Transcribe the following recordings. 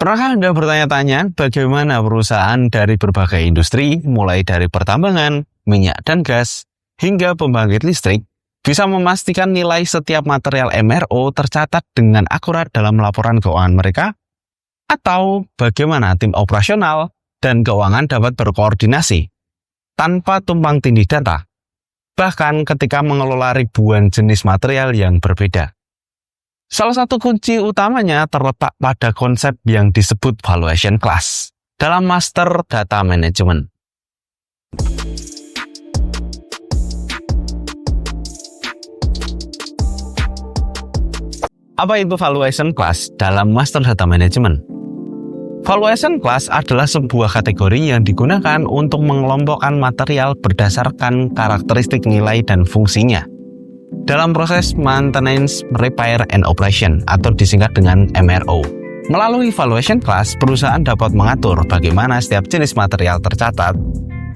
Pernahkah Anda bertanya-tanya bagaimana perusahaan dari berbagai industri, mulai dari pertambangan, minyak dan gas, hingga pembangkit listrik, bisa memastikan nilai setiap material MRO tercatat dengan akurat dalam laporan keuangan mereka? Atau bagaimana tim operasional dan keuangan dapat berkoordinasi tanpa tumpang tindih data, bahkan ketika mengelola ribuan jenis material yang berbeda? Salah satu kunci utamanya terletak pada konsep yang disebut valuation class dalam Master Data Management. Apa itu valuation class dalam Master Data Management? Valuation class adalah sebuah kategori yang digunakan untuk mengelompokkan material berdasarkan karakteristik nilai dan fungsinya dalam proses maintenance, repair, and operation atau disingkat dengan MRO. Melalui valuation class, perusahaan dapat mengatur bagaimana setiap jenis material tercatat,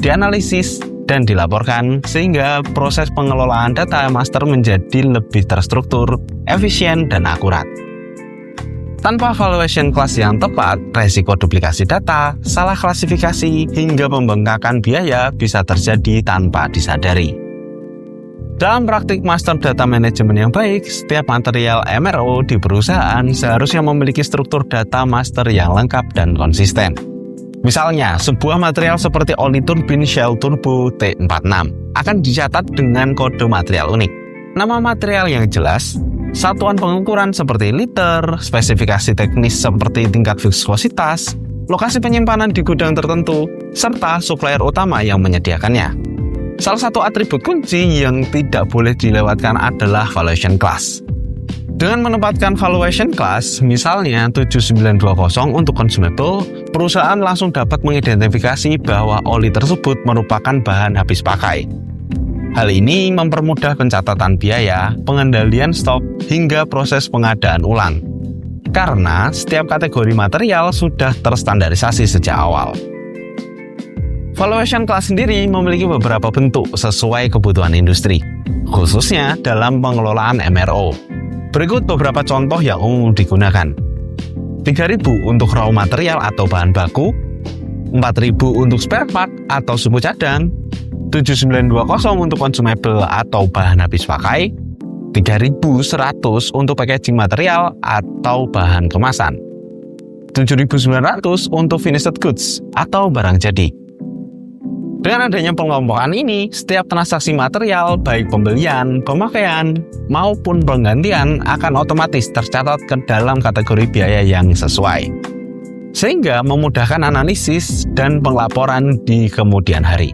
dianalisis, dan dilaporkan sehingga proses pengelolaan data master menjadi lebih terstruktur, efisien, dan akurat. Tanpa valuation class yang tepat, resiko duplikasi data, salah klasifikasi, hingga pembengkakan biaya bisa terjadi tanpa disadari. Dalam praktik Master Data Management yang baik, setiap material MRO di perusahaan seharusnya memiliki struktur data master yang lengkap dan konsisten. Misalnya, sebuah material seperti oli turbin Shell Turbo T46 akan dicatat dengan kode material unik, nama material yang jelas, satuan pengukuran seperti liter, spesifikasi teknis seperti tingkat viskositas, lokasi penyimpanan di gudang tertentu, serta supplier utama yang menyediakannya. Salah satu atribut kunci yang tidak boleh dilewatkan adalah valuation class. Dengan menempatkan valuation class, misalnya 7920 untuk consumable, perusahaan langsung dapat mengidentifikasi bahwa oli tersebut merupakan bahan habis pakai. Hal ini mempermudah pencatatan biaya, pengendalian stok, hingga proses pengadaan ulang. Karena setiap kategori material sudah terstandarisasi sejak awal. Valuation class sendiri memiliki beberapa bentuk sesuai kebutuhan industri, khususnya dalam pengelolaan MRO. Berikut beberapa contoh yang umum digunakan. 3.000 untuk raw material atau bahan baku, 4.000 untuk spare part atau suku cadang, 7920 untuk consumable atau bahan habis pakai, 3.100 untuk packaging material atau bahan kemasan, 7.900 untuk finished goods atau barang jadi. Dengan adanya pengelompokan ini, setiap transaksi material, baik pembelian, pemakaian, maupun penggantian akan otomatis tercatat ke dalam kategori biaya yang sesuai, sehingga memudahkan analisis dan pelaporan di kemudian hari.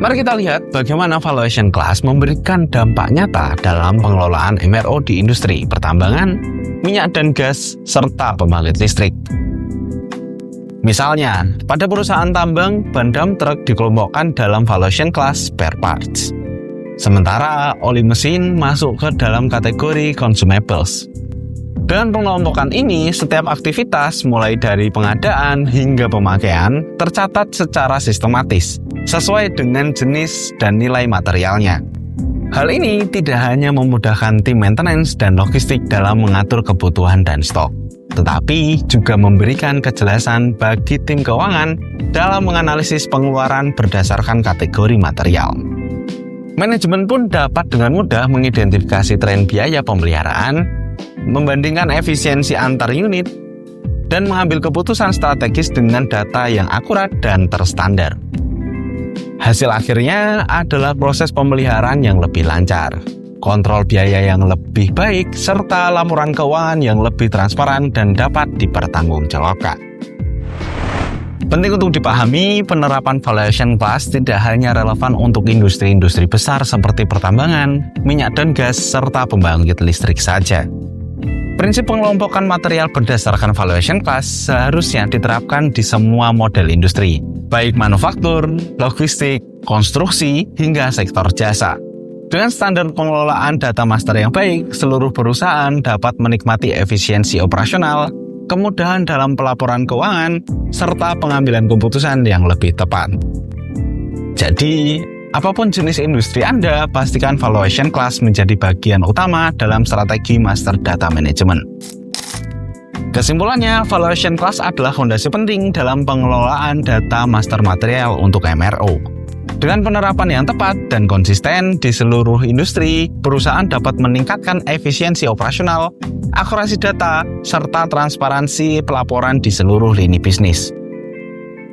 Mari kita lihat bagaimana valuation class memberikan dampak nyata dalam pengelolaan MRO di industri pertambangan, minyak dan gas, serta pembangkit listrik. Misalnya, pada perusahaan tambang, ban dam truk dikelompokkan dalam valuation class spare parts. Sementara oli mesin masuk ke dalam kategori consumables. Dengan pengelompokan ini, setiap aktivitas mulai dari pengadaan hingga pemakaian tercatat secara sistematis, sesuai dengan jenis dan nilai materialnya. Hal ini tidak hanya memudahkan tim maintenance dan logistik dalam mengatur kebutuhan dan stok, tetapi juga memberikan kejelasan bagi tim keuangan dalam menganalisis pengeluaran berdasarkan kategori material. Manajemen pun dapat dengan mudah mengidentifikasi tren biaya pemeliharaan, membandingkan efisiensi antar unit, dan mengambil keputusan strategis dengan data yang akurat dan terstandar. Hasil akhirnya adalah proses pemeliharaan yang lebih lancar, kontrol biaya yang lebih baik, serta laporan keuangan yang lebih transparan dan dapat dipertanggungjawabkan. Penting untuk dipahami, penerapan valuation class tidak hanya relevan untuk industri-industri besar seperti pertambangan, minyak dan gas, serta pembangkit listrik saja. Prinsip pengelompokan material berdasarkan valuation class seharusnya diterapkan di semua model industri, baik manufaktur, logistik, konstruksi, hingga sektor jasa. Dengan standar pengelolaan data master yang baik, seluruh perusahaan dapat menikmati efisiensi operasional, kemudahan dalam pelaporan keuangan, serta pengambilan keputusan yang lebih tepat. Jadi, apapun jenis industri Anda, pastikan valuation class menjadi bagian utama dalam strategi master data management. Kesimpulannya, valuation class adalah fondasi penting dalam pengelolaan data master material untuk MRO. Dengan penerapan yang tepat dan konsisten di seluruh industri, perusahaan dapat meningkatkan efisiensi operasional, akurasi data, serta transparansi pelaporan di seluruh lini bisnis.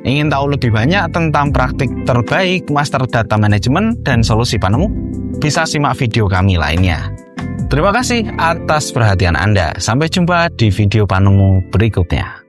Ingin tahu lebih banyak tentang praktik terbaik master data management dan solusi Panemu? Bisa simak video kami lainnya. Terima kasih atas perhatian Anda. Sampai jumpa di video Panemu berikutnya.